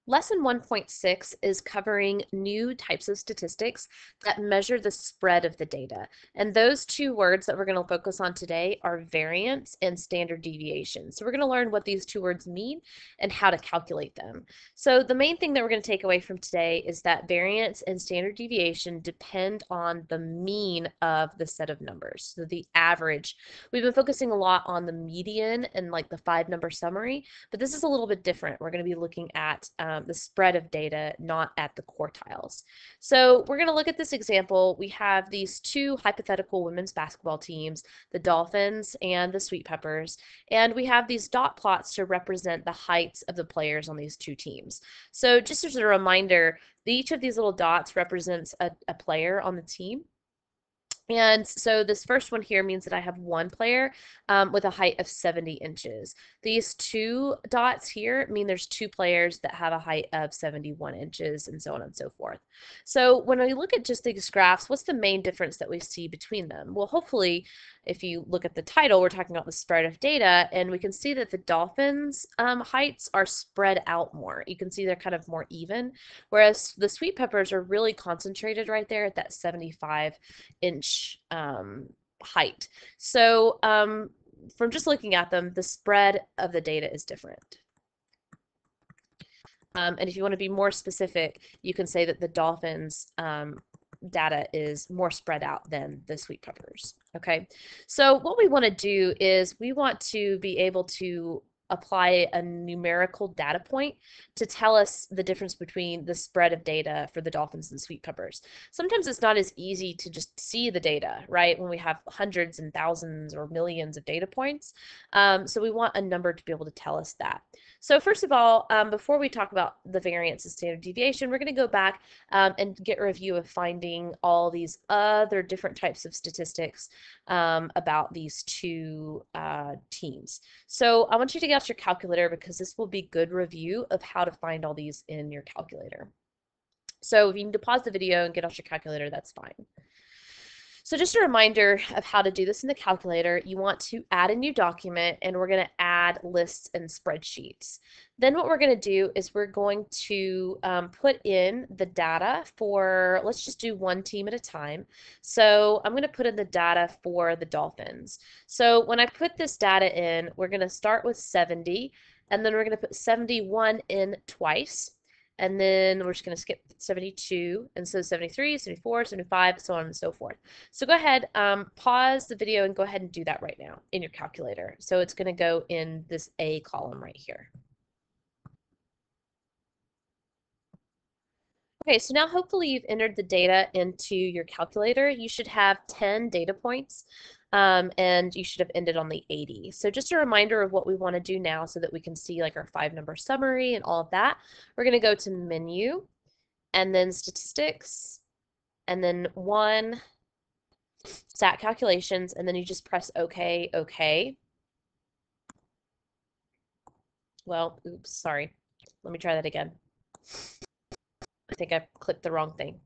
Lesson 1.6 is covering new types of statistics that measure the spread of the data. And those two words that we're going to focus on today are variance and standard deviation. So we're going to learn what these two words mean and how to calculate them. So the main thing that we're going to take away from today is that variance and standard deviation depend on the mean of the set of numbers. So the average. We've been focusing a lot on the median and like the 5-number summary, but this is a little bit different. We're going to be looking at the spread of data, not at the quartiles. So we're going to look at this example. We have these two hypothetical women's basketball teams, the Dolphins and the Sweet Peppers, and we have these dot plots to represent the heights of the players on these two teams. So just as a reminder, each of these little dots represents a player on the team. And so this first one here means that I have one player with a height of 70 inches. These two dots here mean there's two players that have a height of 71 inches and so on and so forth. So when we look at just these graphs, what's the main difference that we see between them? Well, hopefully, if you look at the title, we're talking about the spread of data, and we can see that the dolphins' heights are spread out more. You can see they're kind of more even, whereas the sweet peppers are really concentrated right there at that 75-inch height. So from just looking at them, the spread of the data is different. And if you want to be more specific, you can say that the dolphins data is more spread out than the sweet peppers. Okay, so what we want to do is we want to be able to apply a numerical data point to tell us the difference between the spread of data for the dolphins and sweet peppers. Sometimes it's not as easy to just see the data, right, when we have hundreds and thousands or millions of data points. So we want a number to be able to tell us that. So first of all, before we talk about the variance and standard deviation, we're going to go back and get a review of finding all these other different types of statistics about these two teams. So I want you to get out your calculator because this will be good review of how to find all these in your calculator. So if you need to pause the video and get out your calculator, that's fine. So just a reminder of how to do this in the calculator. You want to add a new document, and we're going to add lists and spreadsheets. Then what we're going to do is we're going to put in the data for, let's just do one team at a time. So I'm going to put in the data for the Dolphins. So when I put this data in, we're going to start with 70, and then we're going to put 71 in twice. And then we're just going to skip 72, and so 73, 74, 75, so on and so forth. So go ahead, pause the video and go ahead and do that right now in your calculator. So it's going to go in this A column right here. Okay, so now hopefully you've entered the data into your calculator. You should have 10 data points, and you should have ended on the 80. So just a reminder of what we want to do now so that we can see like our 5-number summary and all of that. We're going to go to Menu, and then Statistics, and then One, Stat Calculations, and then you just press OK, OK. Well, oops, sorry. Let me try that again. I think I clicked the wrong thing.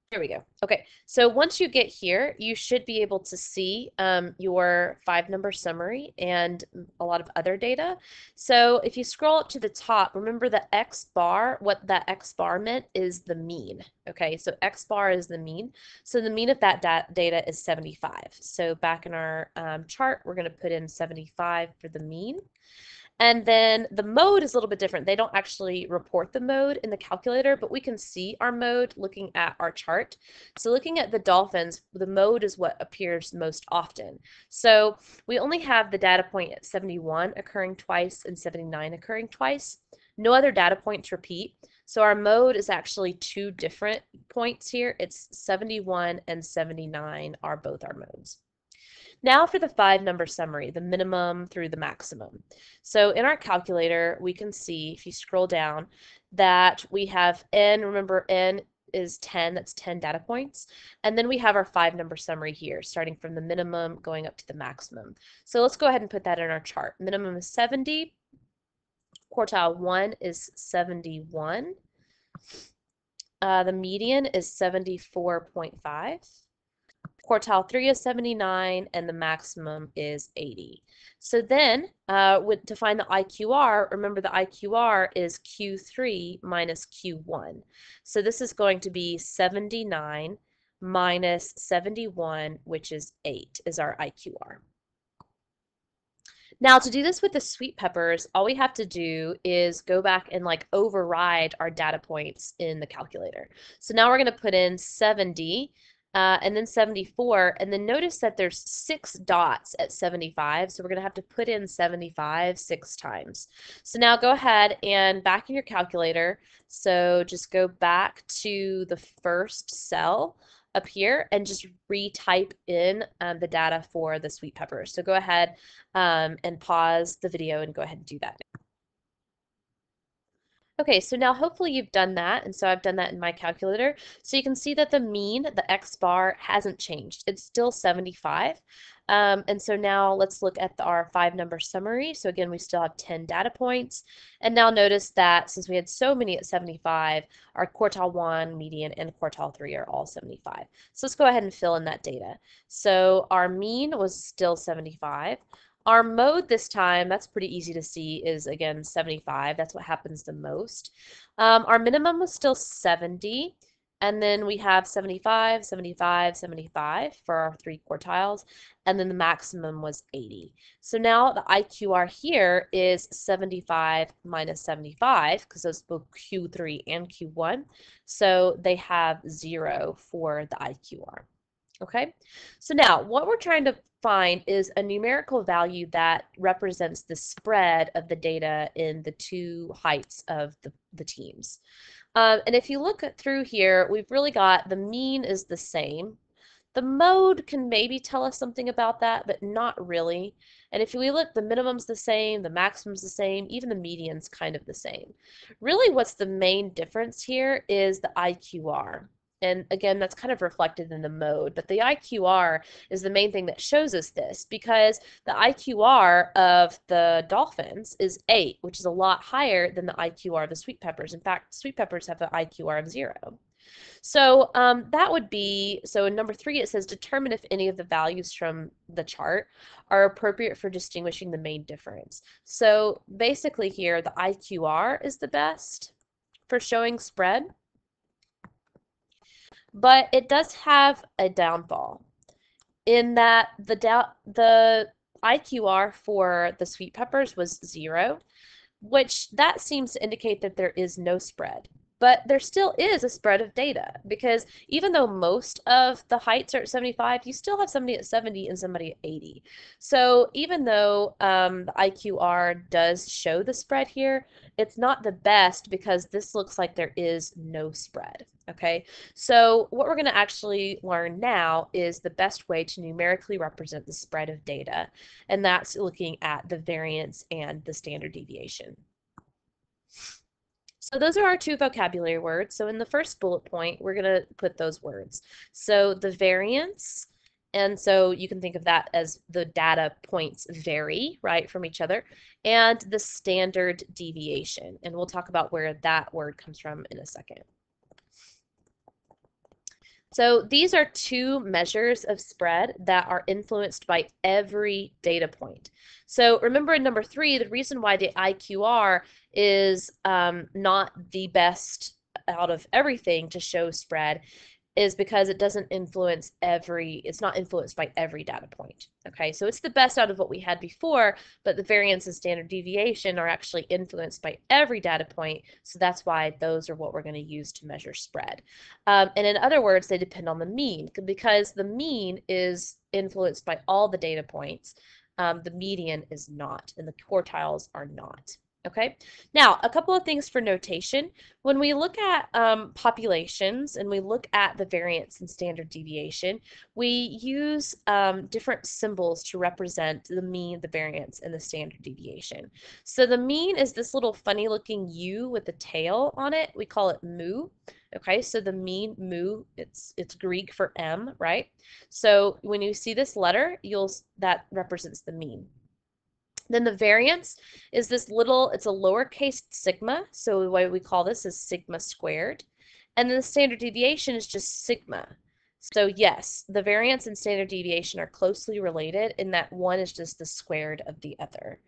There we go. Okay, so once you get here, you should be able to see your 5-number summary and a lot of other data. So if you scroll up to the top, remember the X bar, what that X bar meant is the mean. Okay, so X bar is the mean. So the mean of that data is 75. So back in our chart, we're going to put in 75 for the mean. And then the mode is a little bit different. They don't actually report the mode in the calculator, but we can see our mode looking at our chart. So looking at the dolphins, the mode is what appears most often. So we only have the data point at 71 occurring twice and 79 occurring twice. No other data points repeat. So our mode is actually two different points here. It's 71 and 79 are both our modes. Now for the 5-number summary, the minimum through the maximum. So in our calculator, we can see, if you scroll down, that we have N, remember N is 10, that's 10 data points. And then we have our 5-number summary here, starting from the minimum going up to the maximum. So let's go ahead and put that in our chart. Minimum is 70, quartile 1 is 71. The median is 74.5. quartile 3 is 79, and the maximum is 80. So then, to find the IQR, remember the IQR is Q3 minus Q1. So this is going to be 79 minus 71, which is 8, is our IQR. Now, to do this with the sweet peppers, all we have to do is go back and like override our data points in the calculator. So now we're going to put in 70 and then 74, and then notice that there's 6 dots at 75, so we're going to have to put in 75 6 times. So now go ahead and back in your calculator, so just go back to the first cell up here and just retype in the data for the sweet peppers. So go ahead and pause the video and go ahead and do that. Okay, so now hopefully you've done that, and so I've done that in my calculator. So you can see that the mean, the X bar, hasn't changed. It's still 75. And so now let's look at our 5-number summary. So again, we still have 10 data points. And now notice that since we had so many at 75, our quartile 1, median, and quartile 3 are all 75. So let's go ahead and fill in that data. So our mean was still 75. Our mode this time, that's pretty easy to see, is again 75. That's what happens the most. Our minimum was still 70. And then we have 75, 75, 75 for our 3 quartiles. And then the maximum was 80. So now the IQR here is 75 minus 75, because those both Q3 and Q1. So they have 0 for the IQR. Okay, so now what we're trying to find is a numerical value that represents the spread of the data in the 2 heights of the teams. And if you look through here, we've really got the mean is the same. The mode can maybe tell us something about that, but not really. And if we look, the minimum's the same, the maximum's the same, even the median's kind of the same. Really, what's the main difference here is the IQR. And again, that's kind of reflected in the mode, but the IQR is the main thing that shows us this, because the IQR of the dolphins is 8, which is a lot higher than the IQR of the sweet peppers. In fact, sweet peppers have an IQR of 0. So that would be, so in number 3, it says determine if any of the values from the chart are appropriate for distinguishing the main difference. So basically here, the IQR is the best for showing spread. But it does have a downfall in that the IQR for the sweet peppers was 0, which that seems to indicate that there is no spread. But there still is a spread of data, because even though most of the heights are at 75, you still have somebody at 70 and somebody at 80. So even though the IQR does show the spread here, it's not the best, because this looks like there is no spread. Okay, so what we're going to actually learn now is the best way to numerically represent the spread of data, and that's looking at the variance and the standard deviation. So those are our 2 vocabulary words. So in the first bullet point, we're going to put those words. So the variance, and so you can think of that as the data points vary, right, from each other, and the standard deviation. And we'll talk about where that word comes from in a second. So these are 2 measures of spread that are influenced by every data point. So remember in number 3, the reason why the IQR is not the best out of everything to show spread is because it doesn't influence it's not influenced by every data point. Okay, so it's the best out of what we had before, but the variance and standard deviation are actually influenced by every data point, so that's why those are what we're going to use to measure spread. And in other words, they depend on the mean, because the mean is influenced by all the data points. The median is not, and the quartiles are not. Okay, now a couple of things for notation. When we look at populations and we look at the variance and standard deviation, we use different symbols to represent the mean, the variance, and the standard deviation. So the mean is this little funny looking U with a tail on it. We call it mu. Okay, so the mean, mu, it's Greek for M, right? So when you see this letter, that represents the mean. Then the variance is this little, it's a lowercase sigma, so the way we call this is sigma squared. And then the standard deviation is just sigma. So yes, the variance and standard deviation are closely related in that one is just the squared of the other.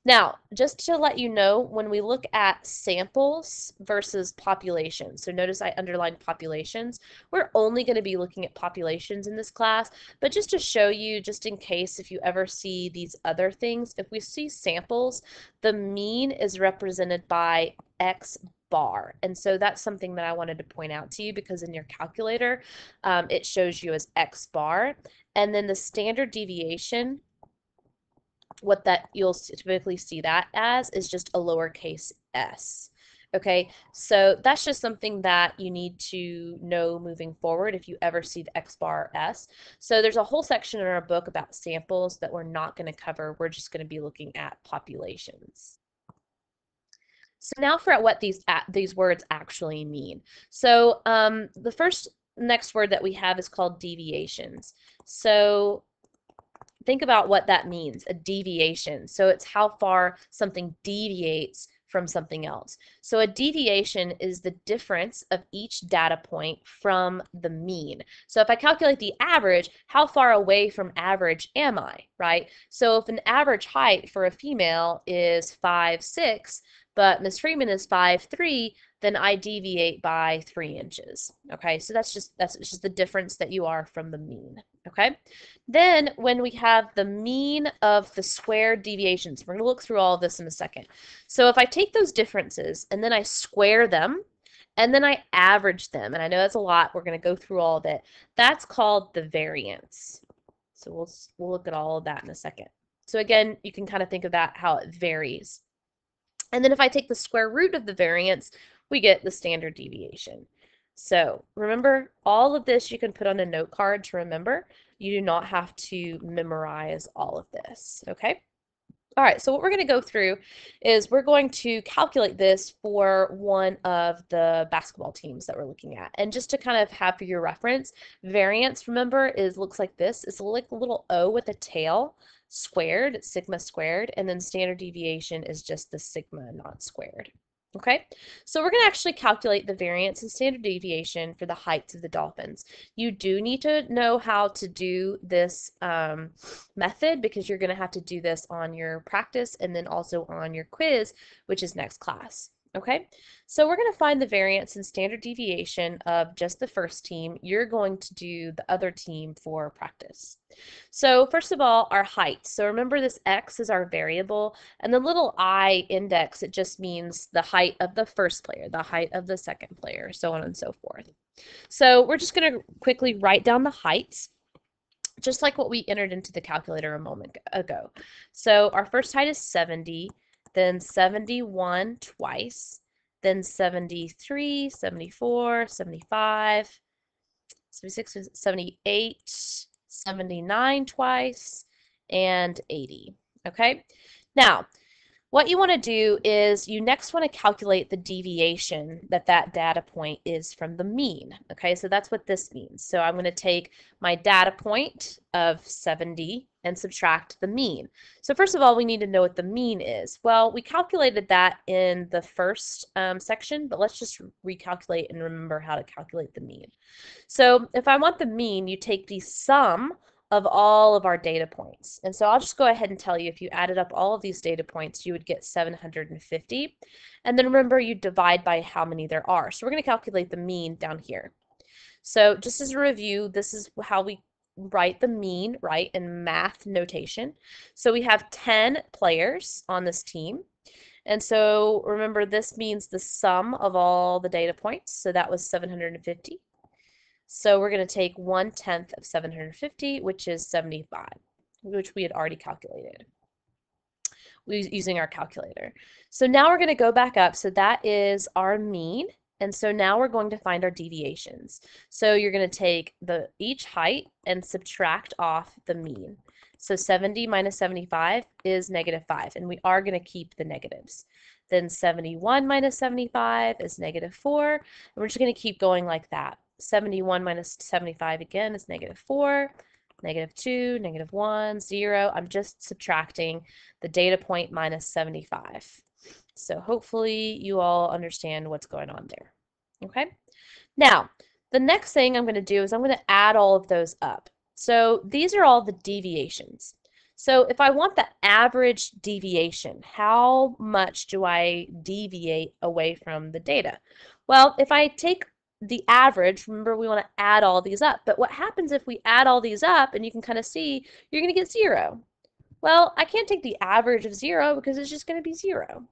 Now, just to let you know, when we look at samples versus populations, so notice I underlined populations, we're only going to be looking at populations in this class, but just to show you, just in case if you ever see these other things, if we see samples, the mean is represented by X bar. And so that's something that I wanted to point out to you because in your calculator, it shows you as X bar. And then the standard deviation, what that you'll typically see that as is just a lowercase s. Okay, so that's just something that you need to know moving forward if you ever see the X bar S. So there's a whole section in our book about samples that we're not going to cover. We're just going to be looking at populations. So now for what these words actually mean. So the next word that we have is called deviations. So think about what that means, a deviation. So it's how far something deviates from something else. So a deviation is the difference of each data point from the mean. So if I calculate the average, how far away from average am I, right? So if an average height for a female is 5'6", but Ms. Freeman is 5'3", then I deviate by 3 inches. Okay, so that's just the difference that you are from the mean. Okay, then when we have the mean of the squared deviations, we're going to look through all of this in a second. So if I take those differences and then I square them and then I average them, and I know that's a lot, we're going to go through all of it. That's called the variance. So we'll look at all of that in a second. So again, you can kind of think of that how it varies. And then if I take the square root of the variance, we get the standard deviation. So remember, all of this you can put on a note card to remember. You do not have to memorize all of this, okay? All right, so what we're going to go through is we're going to calculate this for one of the basketball teams that we're looking at. And just to kind of have for your reference, variance, remember, looks like this. It's like a little O with a tail squared, it's sigma squared, and then standard deviation is just the sigma not squared. Okay, so we're going to actually calculate the variance and standard deviation for the heights of the dolphins. You do need to know how to do this method because you're going to have to do this on your practice and then also on your quiz, which is next class. Okay, so we're going to find the variance and standard deviation of just the first team. You're going to do the other team for practice. So first of all, our height. So remember this x is our variable, and the little I index, it just means the height of the first player, the height of the second player, so on and so forth. So we're just going to quickly write down the heights, just like what we entered into the calculator a moment ago. So our first height is 70, then 71 twice, then 73, 74, 75, 76, 78, 79 twice, and 80. Okay, now what you want to do is you next want to calculate the deviation that data point is from the mean. Okay, so that's what this means. So I'm going to take my data point of 70 and subtract the mean. So first of all, we need to know what the mean is. Well, we calculated that in the first section, but let's just recalculate and remember how to calculate the mean. So if I want the mean, you take the sum of all of our data points. And so I'll just go ahead and tell you, if you added up all of these data points, you would get 750. And then remember, you divide by how many there are. So we're going to calculate the mean down here. So just as a review, this is how we write the mean, right, in math notation. So we have 10 players on this team. And so remember, this means the sum of all the data points. So that was 750. So we're going to take 1/10 of 750, which is 75, which we had already calculated using our calculator. So now we're going to go back up. So that is our mean. And so now we're going to find our deviations. So you're going to take each height and subtract off the mean. So 70 minus 75 is -5, and we are going to keep the negatives. Then 71 minus 75 is -4, and we're just going to keep going like that. 71 minus 75 again is -4, -2, -1, 0. I'm just subtracting the data point minus 75. So hopefully you all understand what's going on there. Okay. Now, The next thing I'm going to do is I'm going to add all of those up. So these are all the deviations. So if I want the average deviation, how much do I deviate away from the data? Well, if I take the average, remember we want to add all these up, but what happens if we add all these up and you can kind of see you're going to get 0? Well, I can't take the average of 0 because it's just going to be 0.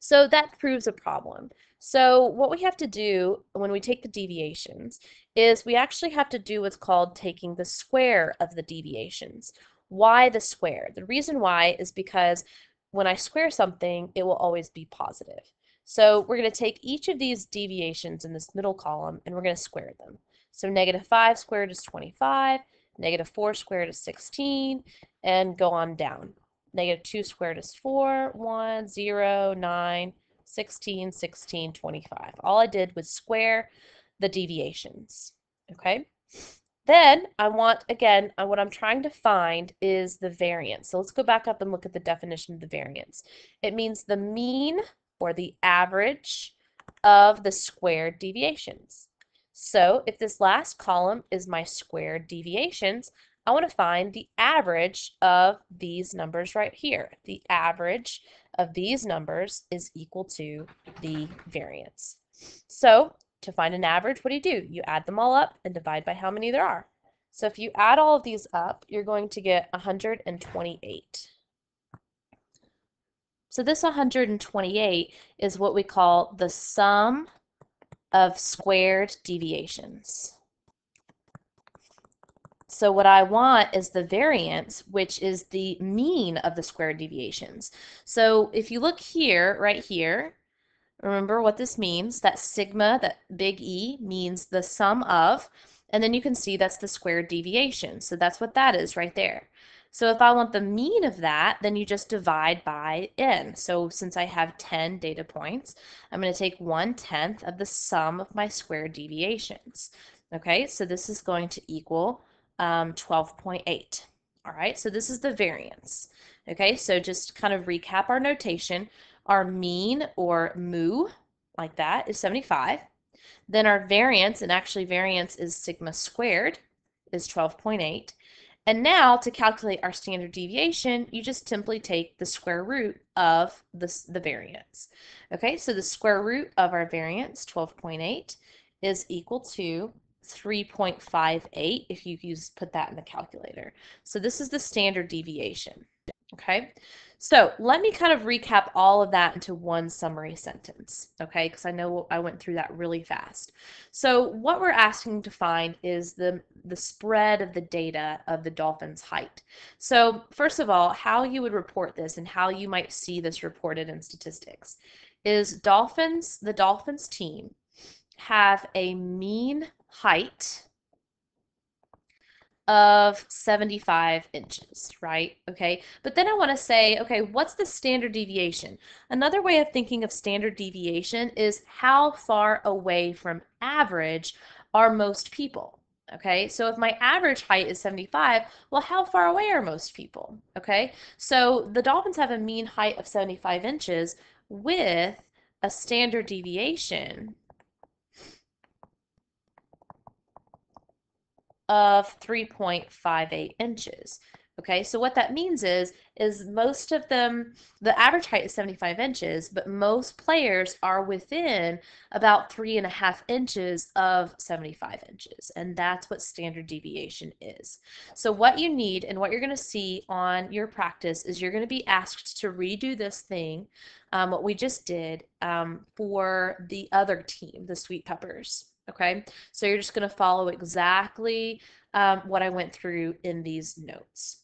So that proves a problem. So what we have to do when we take the deviations is we actually have to do what's called taking the square of the deviations. Why the square? The reason why is because when I square something, it will always be positive. So we're going to take each of these deviations in this middle column and we're going to square them. So -5 squared is 25, -4 squared is 16, and go on down. -2 squared is 4, 1, 0, 9, 16, 16, 25. All I did was square the deviations, okay? Then I want, again, what I'm trying to find is the variance. So let's go back up and look at the definition of the variance. It means the mean or the average of the squared deviations. So if this last column is my squared deviations, I want to find the average of these numbers right here. The average of these numbers is equal to the variance. So to find an average, what do? You add them all up and divide by how many there are. So if you add all of these up, you're going to get 128. So this 128 is what we call the sum of squared deviations. So what I want is the variance, which is the mean of the squared deviations. So if you look here, right here, remember what this means. That sigma, that big E, means the sum of, and then you can see that's the squared deviation. So that's what that is right there. So if I want the mean of that, then you just divide by n. So since I have 10 data points, I'm going to take 1/10 of the sum of my squared deviations. Okay, so this is going to equal 12.8. All right, so this is the variance. Okay, so just kind of recap our notation. Our mean, or mu, like that, is 75. Then our variance, and actually variance is sigma squared, is 12.8. And now to calculate our standard deviation, you just simply take the square root of the variance. Okay, so the square root of our variance, 12.8, is equal to 3.58 if you put that in the calculator. So this is the standard deviation. Okay, so let me kind of recap all of that into one summary sentence, okay, because I know I went through that really fast. So what we're asking to find is the spread of the data of the dolphin's height. So first of all, how you would report this and how you might see this reported in statistics is the dolphins team have a mean height of 75 inches, right? Okay, but then I want to say, okay, what's the standard deviation? Another way of thinking of standard deviation is how far away from average are most people? Okay, so if my average height is 75, well, how far away are most people? Okay, so the dolphins have a mean height of 75 inches with a standard deviation of 3.58 inches. Okay, so what that means is most of them, the average height is 75 inches, but most players are within about 3.5 inches of 75 inches, and that's what standard deviation is. So what you need and what you're going to see on your practice is you're going to be asked to redo this thing, what we just did, for the other team, the Sweet Peppers. Okay, so you're just going to follow exactly what I went through in these notes.